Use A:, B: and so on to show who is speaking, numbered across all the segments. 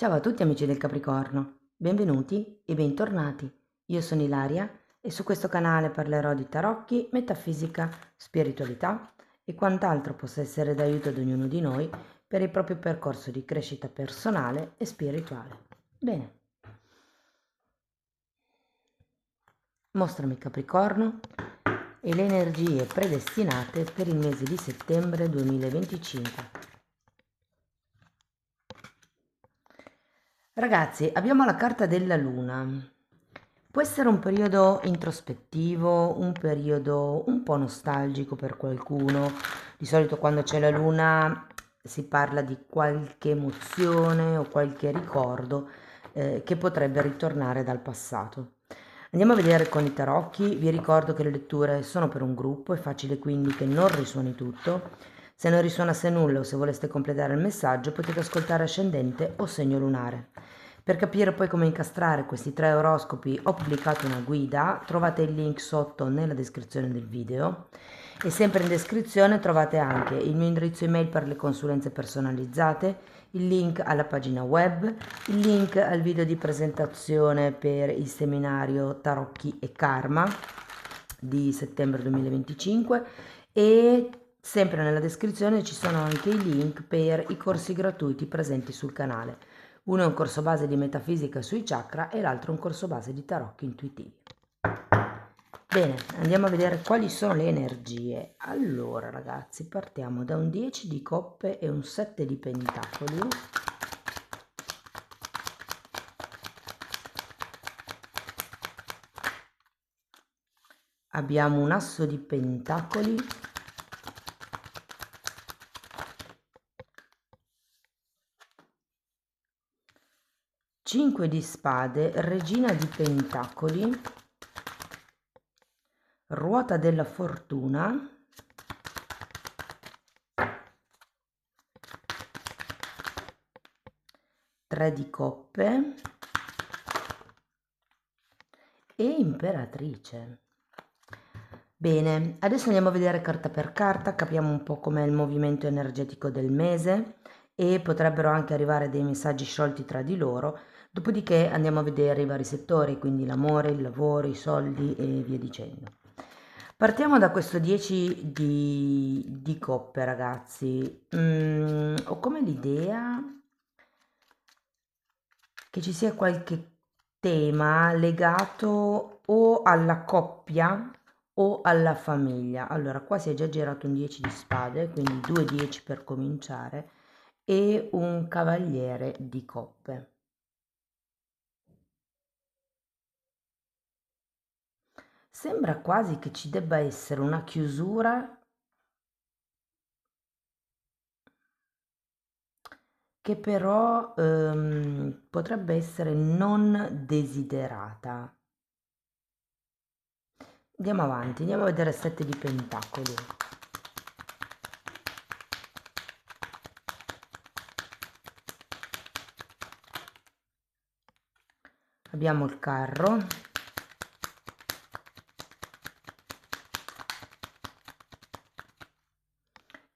A: Ciao a tutti amici del Capricorno, benvenuti e bentornati. Io sono Ilaria e su questo canale parlerò di tarocchi, metafisica, spiritualità e quant'altro possa essere d'aiuto ad ognuno di noi per il proprio percorso di crescita personale e spirituale. Bene, mostrami Capricorno e le energie predestinate per il mese di settembre 2025. Ragazzi, abbiamo la carta della luna. Può essere un periodo introspettivo, un periodo un po' nostalgico per qualcuno. Di solito quando c'è la luna si parla di qualche emozione o qualche ricordo che potrebbe ritornare dal passato. Andiamo a vedere con i tarocchi. Vi ricordo che le letture sono per un gruppo, è facile quindi che non risuoni tutto. Se non risuonasse nulla o se voleste completare il messaggio potete ascoltare ascendente o segno lunare. Per capire poi come incastrare questi tre oroscopi ho pubblicato una guida, trovate il link sotto nella descrizione del video e sempre in descrizione trovate anche il mio indirizzo email per le consulenze personalizzate, il link alla pagina web, il link al video di presentazione per il seminario Tarocchi e Karma di settembre 2025 e sempre nella descrizione ci sono anche i link per i corsi gratuiti presenti sul canale. Uno è un corso base di metafisica sui chakra e l'altro un corso base di tarocchi intuitivi. Bene, andiamo a vedere quali sono le energie. Allora ragazzi, partiamo da un 10 di coppe e un 7 di pentacoli. Abbiamo un asso di pentacoli, 5 di spade, regina di pentacoli, ruota della fortuna, 3 di coppe e imperatrice. Bene, adesso andiamo a vedere carta per carta, capiamo un po' com'è il movimento energetico del mese e potrebbero anche arrivare dei messaggi sciolti tra di loro, dopodiché andiamo a vedere i vari settori, quindi l'amore, il lavoro, i soldi e via dicendo. Partiamo da questo 10 di coppe, ragazzi. Ho come l'idea che ci sia qualche tema legato o alla coppia o alla famiglia. Allora, qua si è già girato un 10 di spade, quindi 2 10 per cominciare, e un cavaliere di coppe. Sembra quasi che ci debba essere una chiusura che però potrebbe essere non desiderata. Andiamo avanti, andiamo a vedere il 7 di pentacoli. Abbiamo il carro,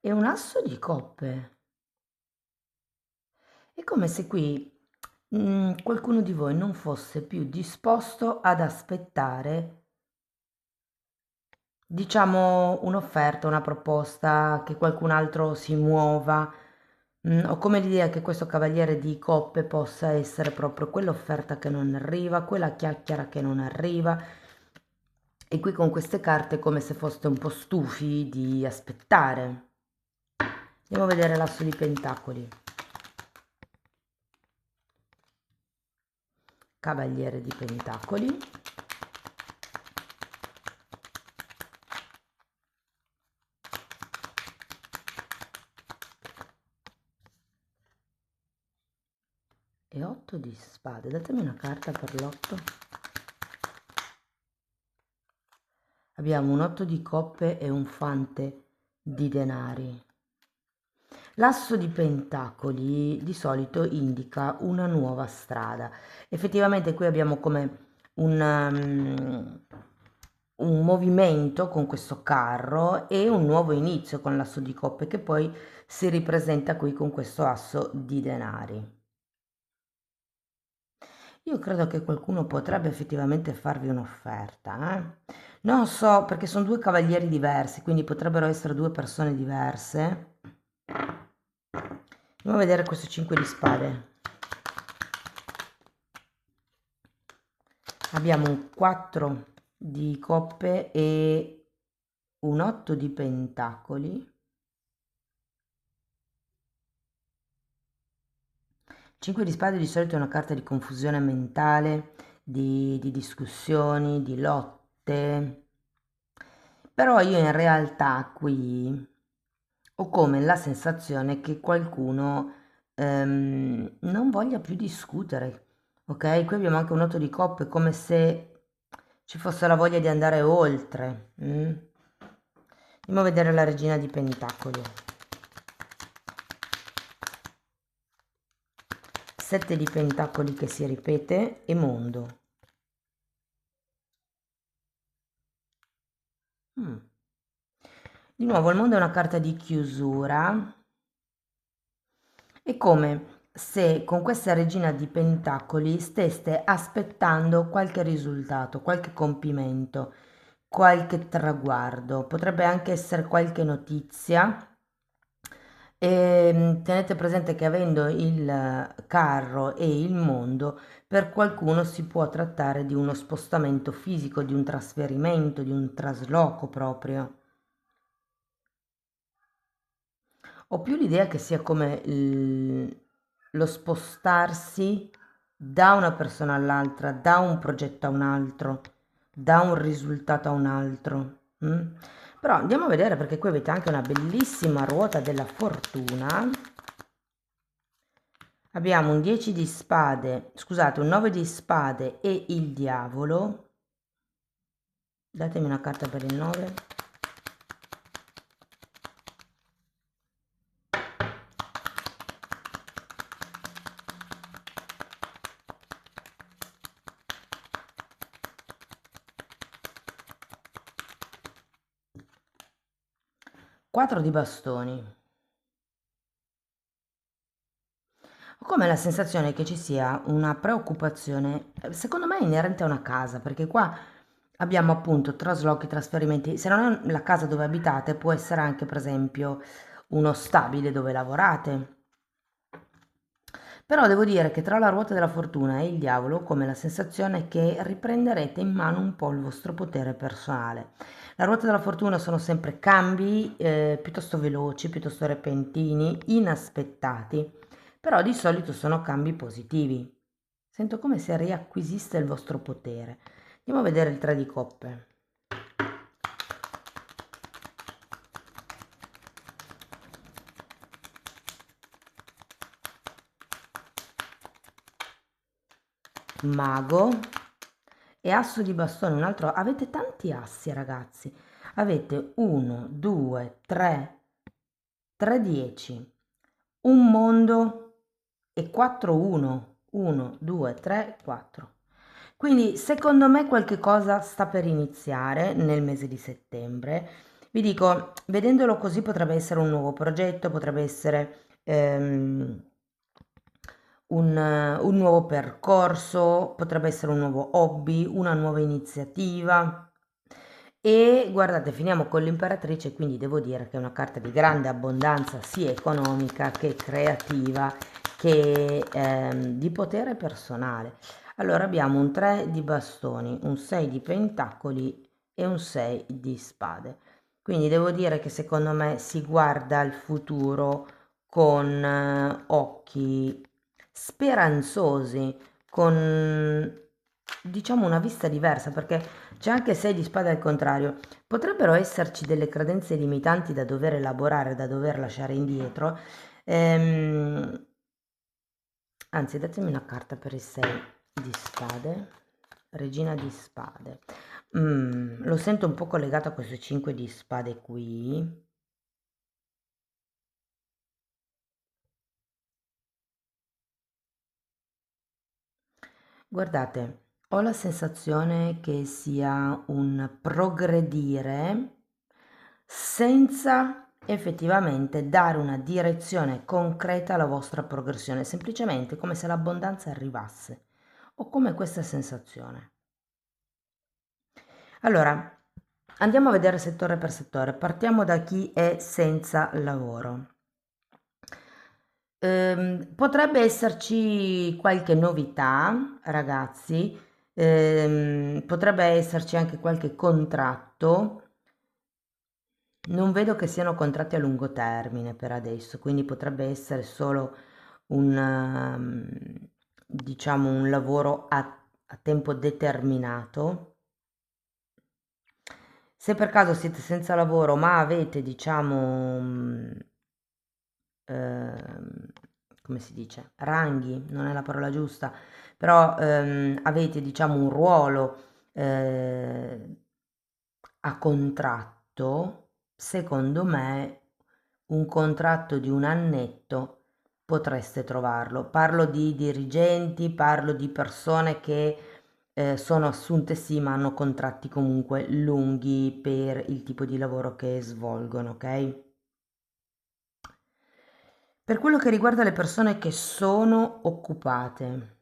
A: e un asso di coppe. È come se qui qualcuno di voi non fosse più disposto ad aspettare, diciamo, un'offerta, una proposta, che qualcun altro si muova. Ho come l'idea che questo cavaliere di coppe possa essere proprio quell'offerta che non arriva, quella chiacchiera che non arriva. E qui con queste carte è come se foste un po' stufi di aspettare. Andiamo a vedere l'asso di pentacoli. Cavaliere di pentacoli. E 8 di spade. Datemi una carta per l'8. Abbiamo un 8 di coppe e un fante di denari. L'asso di pentacoli di solito indica una nuova strada. Effettivamente qui abbiamo come un movimento con questo carro e un nuovo inizio con l'asso di coppe che poi si ripresenta qui con questo asso di denari. Io credo che qualcuno potrebbe effettivamente farvi un'offerta, Non so, perché sono due cavalieri diversi, quindi potrebbero essere due persone diverse. Andiamo a vedere questo 5 di spade. Abbiamo un 4 di coppe e un 8 di pentacoli. 5 di spade di solito è una carta di confusione mentale, di discussioni, di lotte. Però io in realtà qui ho come la sensazione che qualcuno non voglia più discutere, ok? Qui abbiamo anche un 8 di coppe, come se ci fosse la voglia di andare oltre. Andiamo a vedere la regina di pentacoli. 7 di pentacoli che si ripete e mondo. Di nuovo il mondo è una carta di chiusura. È come se con questa regina di pentacoli steste aspettando qualche risultato, qualche compimento, qualche traguardo, potrebbe anche essere qualche notizia. E tenete presente che avendo il carro e il mondo, per qualcuno si può trattare di uno spostamento fisico, di un trasferimento, di un trasloco proprio. Ho più l'idea che sia come lo spostarsi da una persona all'altra, da un progetto a un altro, da un risultato a un altro. Però andiamo a vedere perché qui avete anche una bellissima ruota della fortuna. Abbiamo un 10 di spade, scusate, un 9 di spade e il diavolo. Datemi una carta per il 9. 4 di bastoni. Ho come la sensazione che ci sia una preoccupazione, secondo me inerente a una casa, perché qua abbiamo appunto traslochi, trasferimenti. Se non è la casa dove abitate, può essere anche per esempio uno stabile dove lavorate. Però devo dire che tra la ruota della fortuna e il diavolo ho come la sensazione che riprenderete in mano un po' il vostro potere personale. La ruota della fortuna sono sempre cambi piuttosto veloci, piuttosto repentini, inaspettati, però di solito sono cambi positivi. Sento come se riacquisiste il vostro potere. Andiamo a vedere il 3 di coppe. Mago e asso di bastone, un altro. Avete tanti assi, ragazzi. Avete 1, 2, 3, 3 10, un mondo e 4 1. 1, 2, 3, 4. Quindi secondo me qualche cosa sta per iniziare nel mese di settembre. Vi dico, vedendolo così potrebbe essere un nuovo progetto, potrebbe essere un nuovo percorso, potrebbe essere un nuovo hobby, una nuova iniziativa. E guardate, finiamo con l'imperatrice, quindi devo dire che è una carta di grande abbondanza sia economica che creativa che di potere personale. Allora abbiamo un 3 di bastoni, un 6 di pentacoli e un 6 di spade. Quindi devo dire che secondo me si guarda al futuro con occhi speranzosi, con diciamo una vista diversa, perché c'è anche 6 di spade al contrario. Potrebbero esserci delle credenze limitanti da dover elaborare, da dover lasciare indietro. Ehm, Anzi, datemi una carta per il 6 di spade. Regina di spade. Lo sento un po' collegato a questo 5 di spade qui. Guardate, ho la sensazione che sia un progredire senza effettivamente dare una direzione concreta alla vostra progressione, semplicemente come se l'abbondanza arrivasse. Ho come questa sensazione. Allora, andiamo a vedere settore per settore. Partiamo da chi è senza lavoro. Potrebbe esserci qualche novità, ragazzi, potrebbe esserci anche qualche contratto. Non vedo che siano contratti a lungo termine per adesso, quindi potrebbe essere solo un, diciamo, un lavoro a tempo determinato. Se per caso siete senza lavoro, ma avete, diciamo, ehm, come si dice, ranghi, non è la parola giusta, però avete, diciamo, un ruolo a contratto, secondo me un contratto di un annetto potreste trovarlo. Parlo di dirigenti, parlo di persone che sono assunte sì, ma hanno contratti comunque lunghi per il tipo di lavoro che svolgono, ok? Per quello che riguarda le persone che sono occupate,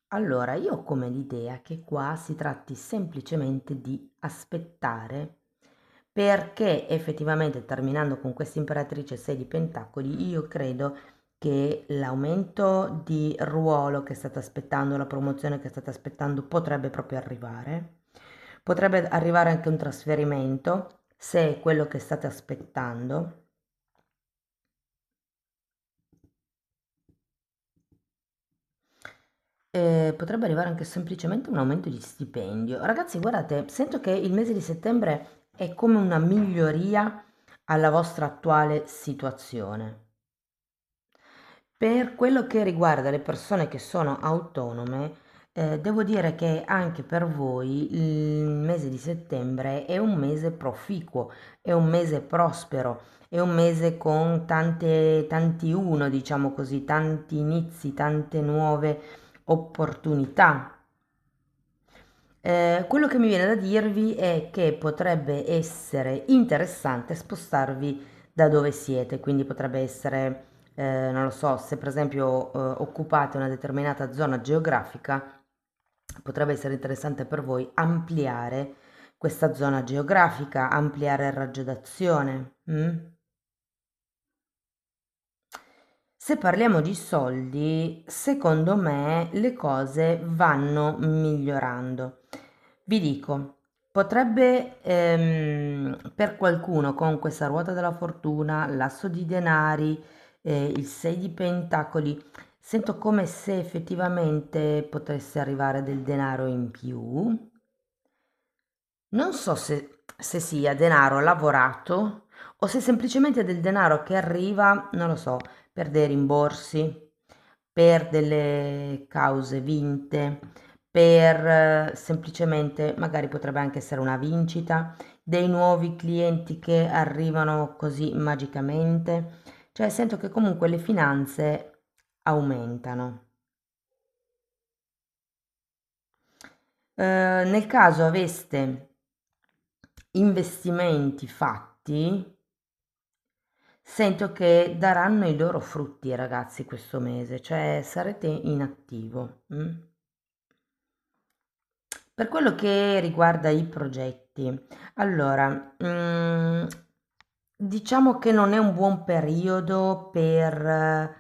A: allora io ho come l'idea che qua si tratti semplicemente di aspettare perché effettivamente terminando con questa imperatrice 6 di pentacoli io credo che l'aumento di ruolo che state aspettando, la promozione che state aspettando potrebbe proprio arrivare. Potrebbe arrivare anche un trasferimento se è quello che state aspettando. Potrebbe arrivare anche semplicemente un aumento di stipendio. Ragazzi, guardate, sento che il mese di settembre è come una miglioria alla vostra attuale situazione. Per quello che riguarda le persone che sono autonome, devo dire che anche per voi il mese di settembre è un mese proficuo, è un mese prospero, è un mese con tanti uno, diciamo così, tanti inizi, tante nuove opportunità. Quello che mi viene da dirvi è che potrebbe essere interessante spostarvi da dove siete, quindi potrebbe essere, non lo so, se per esempio occupate una determinata zona geografica, potrebbe essere interessante per voi ampliare questa zona geografica, ampliare il raggio d'azione. Se parliamo di soldi, secondo me le cose vanno migliorando. Vi dico, potrebbe per qualcuno con questa ruota della fortuna, l'asso di denari, il 6 di pentacoli, sento come se effettivamente potesse arrivare del denaro in più. Non so se sia denaro lavorato o se semplicemente del denaro che arriva, non lo so, per dei rimborsi, per delle cause vinte, per semplicemente, magari potrebbe anche essere una vincita, dei nuovi clienti che arrivano così magicamente. Cioè, sento che comunque le finanze aumentano. Nel caso aveste investimenti fatti, sento che daranno i loro frutti, ragazzi, questo mese, cioè sarete in attivo. Per quello che riguarda i progetti, allora, diciamo che non è un buon periodo per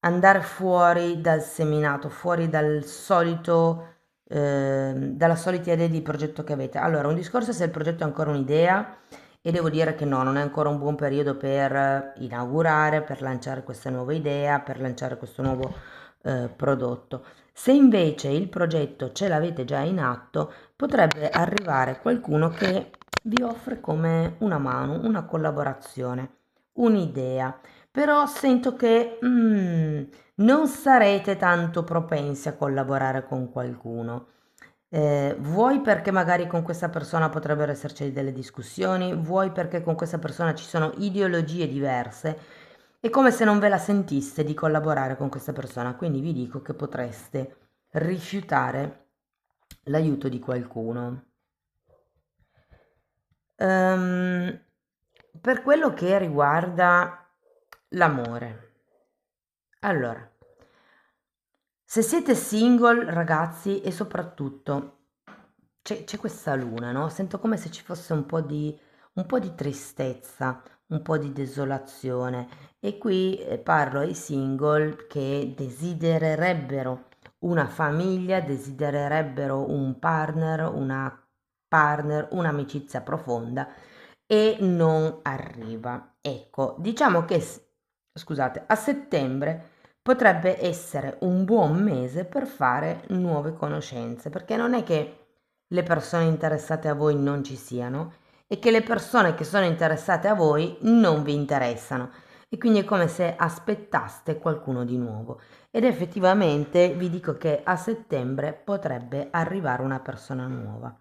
A: andare fuori dal seminato, fuori dal solito, dalla solita idea di progetto che avete. Allora, un discorso è se il progetto è ancora un'idea e devo dire che no, non è ancora un buon periodo per inaugurare, per lanciare questa nuova idea, per lanciare questo nuovo prodotto. Se invece il progetto ce l'avete già in atto, potrebbe arrivare qualcuno che vi offre come una mano, una collaborazione, un'idea. Però sento che non sarete tanto propensi a collaborare con qualcuno. Vuoi perché magari con questa persona potrebbero esserci delle discussioni, vuoi perché con questa persona ci sono ideologie diverse. È come se non ve la sentiste di collaborare con questa persona, quindi vi dico che potreste rifiutare l'aiuto di qualcuno. Ehm, per quello che riguarda l'amore, allora, Se siete single, ragazzi, e soprattutto c'è questa luna, no? Sento come se ci fosse un po' di tristezza, un po' di desolazione. E qui parlo ai single che desidererebbero una famiglia, desidererebbero un partner, un'amicizia profonda e non arriva. Ecco, diciamo che, scusate, a settembre potrebbe essere un buon mese per fare nuove conoscenze, perché non è che le persone interessate a voi non ci siano e che le persone che sono interessate a voi non vi interessano. E quindi è come se aspettaste qualcuno di nuovo. Ed effettivamente vi dico che a settembre potrebbe arrivare una persona nuova.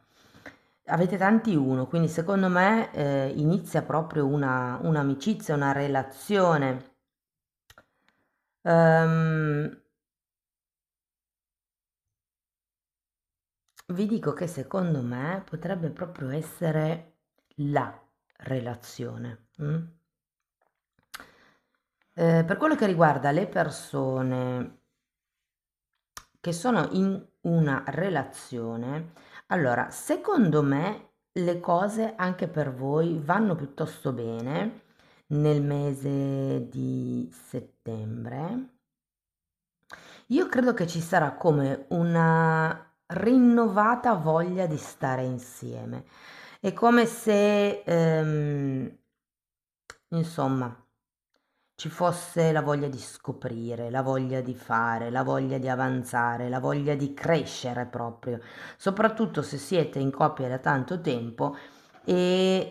A: Avete tanti uno, quindi secondo me inizia proprio un'amicizia, una relazione. Ehm, Vi dico che secondo me potrebbe proprio essere la relazione. Per quello che riguarda le persone che sono in una relazione, allora, secondo me le cose anche per voi vanno piuttosto bene nel mese di settembre. Io credo che ci sarà come una rinnovata voglia di stare insieme. È come se, insomma, ci fosse la voglia di scoprire, la voglia di fare, la voglia di avanzare, la voglia di crescere proprio, soprattutto se siete in coppia da tanto tempo e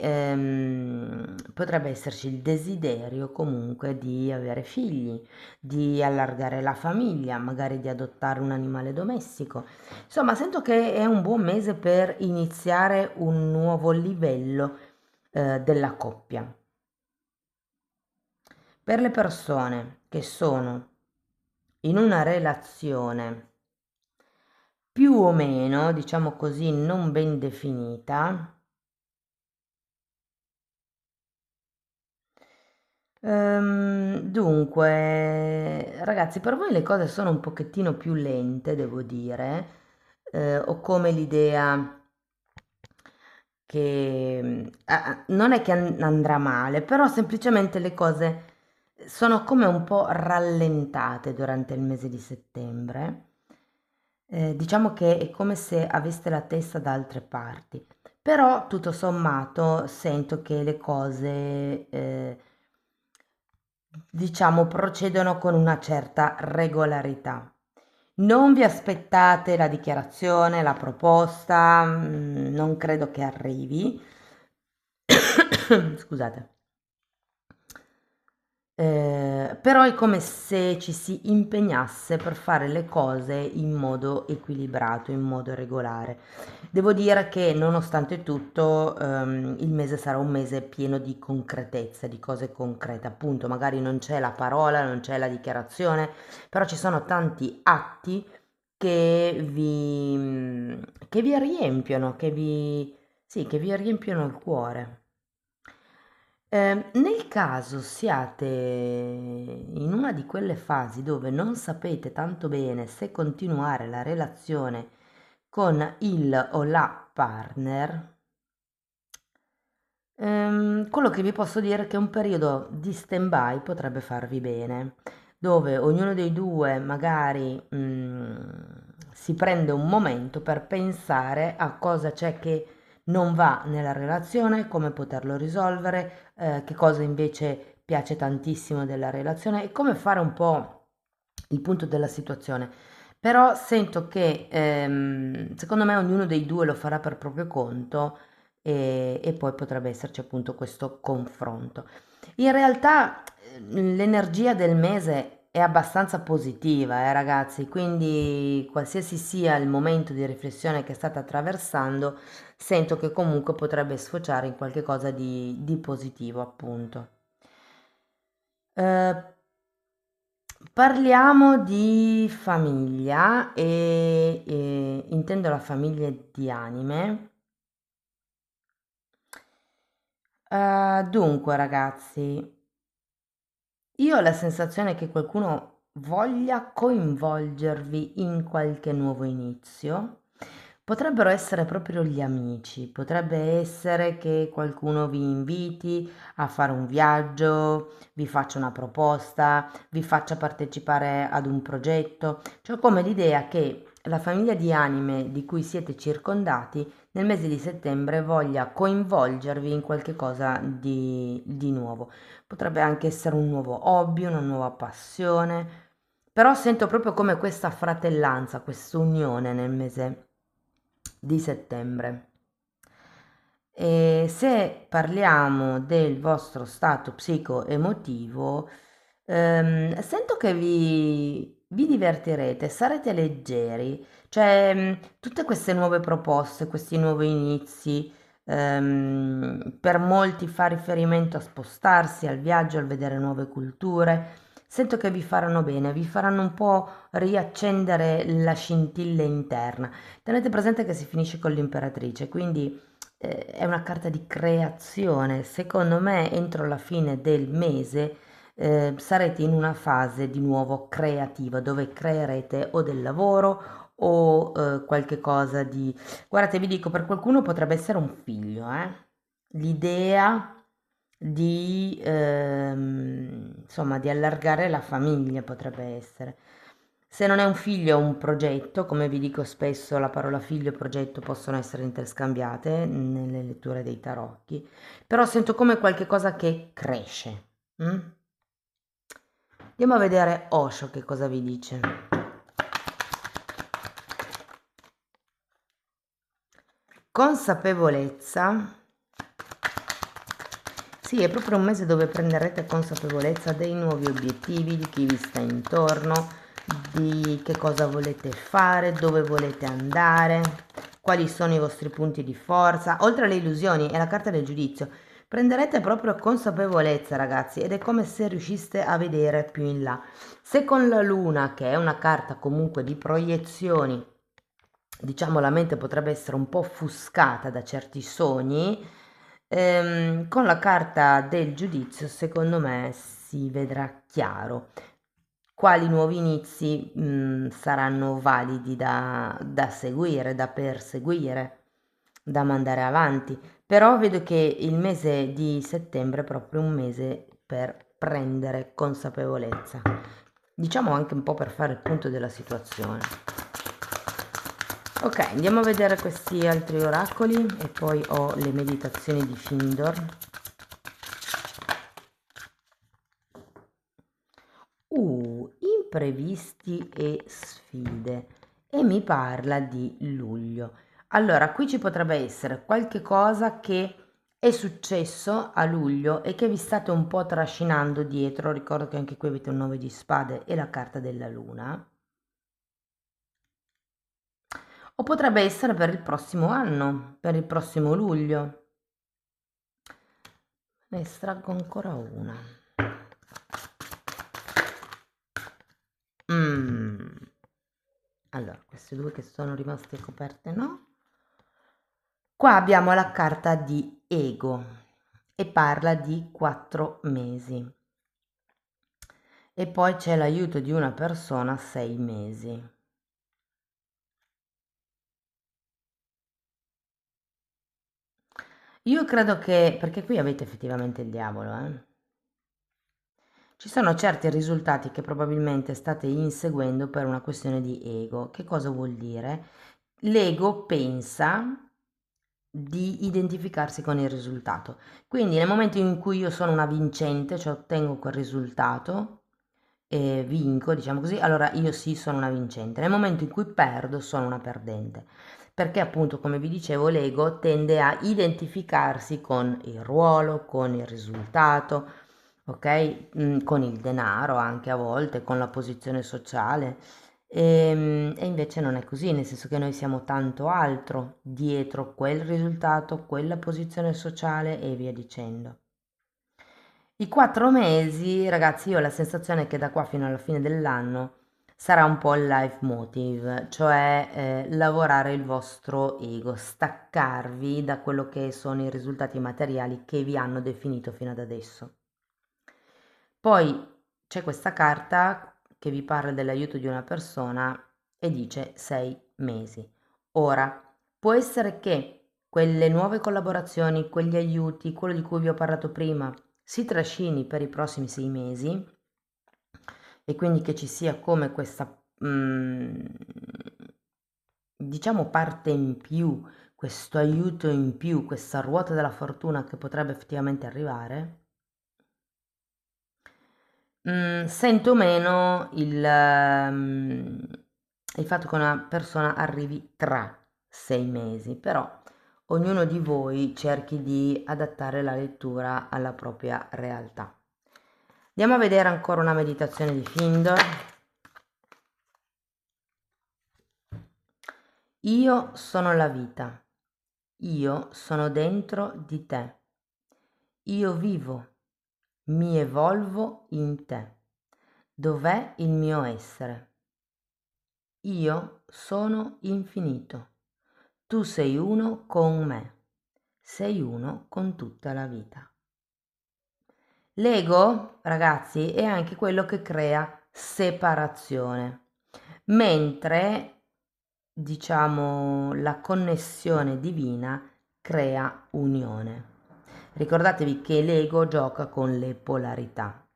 A: potrebbe esserci il desiderio comunque di avere figli, di allargare la famiglia, magari di adottare un animale domestico. Insomma, sento che è un buon mese per iniziare un nuovo livello della coppia. Per le persone che sono in una relazione più o meno, diciamo così, non ben definita, dunque, ragazzi, per voi le cose sono un pochettino più lente, devo dire. Ho come l'idea che non è che andrà male, però semplicemente le cose sono come un po' rallentate durante il mese di settembre. Diciamo che è come se aveste la testa da altre parti, però tutto sommato sento che le cose, diciamo, procedono con una certa regolarità. Non vi aspettate la dichiarazione, la proposta, non credo che arrivi. Scusate. Però è come se ci si impegnasse per fare le cose in modo equilibrato, in modo regolare. Devo dire che nonostante tutto, il mese sarà un mese pieno di concretezza, di cose concrete. Appunto, magari non c'è la parola, non c'è la dichiarazione, però ci sono tanti atti che vi riempiono, sì, che vi riempiono il cuore. Nel caso siate in una di quelle fasi dove non sapete tanto bene se continuare la relazione con il o la partner, quello che vi posso dire è che un periodo di stand-by potrebbe farvi bene, dove ognuno dei due magari si prende un momento per pensare a cosa c'è che non va nella relazione, come poterlo risolvere, che cosa invece piace tantissimo della relazione e come fare un po' il punto della situazione. Però sento che secondo me ognuno dei due lo farà per proprio conto e poi potrebbe esserci appunto questo confronto. In realtà l'energia del mese è abbastanza positiva, ragazzi, quindi qualsiasi sia il momento di riflessione che state attraversando, sento che comunque potrebbe sfociare in qualche cosa di positivo, appunto. Eh, Parliamo di famiglia e intendo la famiglia di anime. Dunque ragazzi, io ho la sensazione che qualcuno voglia coinvolgervi in qualche nuovo inizio. Potrebbero essere proprio gli amici, potrebbe essere che qualcuno vi inviti a fare un viaggio, vi faccia una proposta, vi faccia partecipare ad un progetto. Cioè come l'idea che la famiglia di anime di cui siete circondati nel mese di settembre voglia coinvolgervi in qualche cosa di nuovo. Potrebbe anche essere un nuovo hobby, una nuova passione, però sento proprio come questa fratellanza, questa unione nel mese di settembre. E se parliamo del vostro stato psico-emotivo, sento che vi divertirete, sarete leggeri, cioè tutte queste nuove proposte, questi nuovi inizi, per molti fa riferimento a spostarsi, al viaggio, al vedere nuove culture. Sento che vi faranno bene, vi faranno un po' riaccendere la scintilla interna. Tenete presente che si finisce con l'imperatrice, quindi è una carta di creazione. Secondo me, entro la fine del mese sarete in una fase di nuovo creativa dove creerete o del lavoro o qualche cosa di... Guardate, vi dico, per qualcuno potrebbe essere un figlio, l'idea di, insomma, di allargare la famiglia potrebbe essere. Se non è un figlio, è un progetto, come vi dico spesso, la parola figlio e progetto possono essere interscambiate nelle letture dei tarocchi, però sento come qualche cosa che cresce. Mm? Andiamo a vedere Osho che cosa vi dice. Consapevolezza. Sì, è proprio un mese dove prenderete consapevolezza dei nuovi obiettivi, di chi vi sta intorno, di che cosa volete fare, dove volete andare, quali sono i vostri punti di forza. Oltre alle illusioni e la carta del giudizio, prenderete proprio consapevolezza, ragazzi, ed è come se riusciste a vedere più in là. Se con la luna, che è una carta comunque di proiezioni, diciamo la mente potrebbe essere un po' offuscata da certi sogni, con la carta del giudizio secondo me si vedrà chiaro quali nuovi inizi saranno validi da seguire, da perseguire, da mandare avanti. Però vedo che il mese di settembre è proprio un mese per prendere consapevolezza. Diciamo anche un po' per fare il punto della situazione. Ok, andiamo a vedere questi altri oracoli e poi ho le meditazioni di Findor. Imprevisti e sfide e mi parla di luglio. Allora, qui ci potrebbe essere qualche cosa che è successo a luglio e che vi state un po' trascinando dietro. Ricordo che anche qui avete un 9 di spade e la carta della luna. O potrebbe essere per il prossimo anno, per il prossimo luglio. Ne estraggo ancora una. Allora, queste due che sono rimaste coperte no. Qua abbiamo la carta di ego e parla di 4 mesi. E poi c'è l'aiuto di una persona 6 mesi. Io credo che, perché qui avete effettivamente il diavolo, ci sono certi risultati che probabilmente state inseguendo per una questione di ego. Che cosa vuol dire? L'ego pensa di identificarsi con il risultato. Quindi nel momento in cui io sono una vincente, cioè ottengo quel risultato e vinco, diciamo così, allora io sì sono una vincente. Nel momento in cui perdo sono una perdente. Perché appunto, come vi dicevo, l'ego tende a identificarsi con il ruolo, con il risultato, ok? Con il denaro anche a volte, con la posizione sociale. E invece non è così, nel senso che noi siamo tanto altro dietro quel risultato, quella posizione sociale e via dicendo. I 4 mesi, ragazzi, io ho la sensazione che da qua fino alla fine dell'anno sarà un po' il life motive, cioè lavorare il vostro ego, staccarvi da quello che sono i risultati materiali che vi hanno definito fino ad adesso. Poi c'è questa carta che vi parla dell'aiuto di una persona e dice 6 mesi. Ora, può essere che quelle nuove collaborazioni, quegli aiuti, quello di cui vi ho parlato prima, si trascini per i prossimi 6 mesi e quindi che ci sia come questa, diciamo, parte in più, questo aiuto in più, questa ruota della fortuna che potrebbe effettivamente arrivare. Sento meno il fatto che una persona arrivi tra 6 mesi, però ognuno di voi cerchi di adattare la lettura alla propria realtà. Andiamo a vedere ancora una meditazione di Findor. Io sono la vita, io sono dentro di te, io vivo, mi evolvo in te. Dov'è il mio essere? Io sono infinito. Tu sei uno con me. Sei uno con tutta la vita. L'ego, ragazzi, è anche quello che crea separazione, mentre, diciamo, la connessione divina crea unione. Ricordatevi che l'ego gioca con le polarità.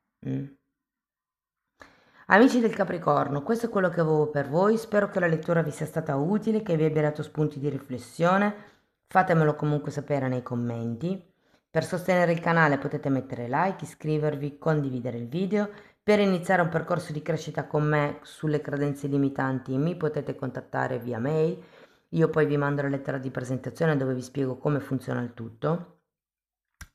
A: Amici del Capricorno, questo è quello che avevo per voi, spero che la lettura vi sia stata utile, che vi abbia dato spunti di riflessione, fatemelo comunque sapere nei commenti. Per sostenere il canale potete mettere like, iscrivervi, condividere il video. Per iniziare un percorso di crescita con me sulle credenze limitanti mi potete contattare via mail, io poi vi mando la lettera di presentazione dove vi spiego come funziona il tutto.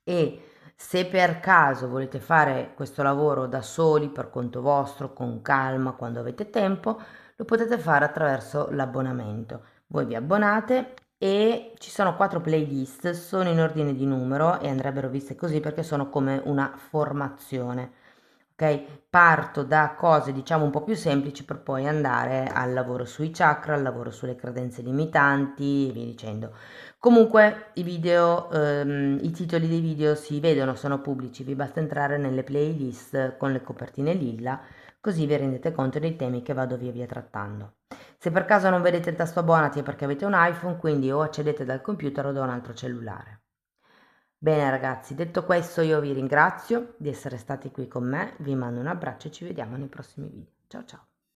A: E se per caso volete fare questo lavoro da soli, per conto vostro, con calma, quando avete tempo, lo potete fare attraverso l'abbonamento. Voi vi abbonate e ci sono 4 playlist, sono in ordine di numero e andrebbero viste così perché sono come una formazione. Ok? Parto da cose diciamo un po' più semplici per poi andare al lavoro sui chakra, al lavoro sulle credenze limitanti e via dicendo. Comunque i video, i titoli dei video si vedono, sono pubblici, vi basta entrare nelle playlist con le copertine lilla, così vi rendete conto dei temi che vado via via trattando. Se per caso non vedete il tasto abbonati è perché avete un iPhone, quindi o accedete dal computer o da un altro cellulare. Bene ragazzi, detto questo io vi ringrazio di essere stati qui con me, vi mando un abbraccio e ci vediamo nei prossimi video. Ciao ciao!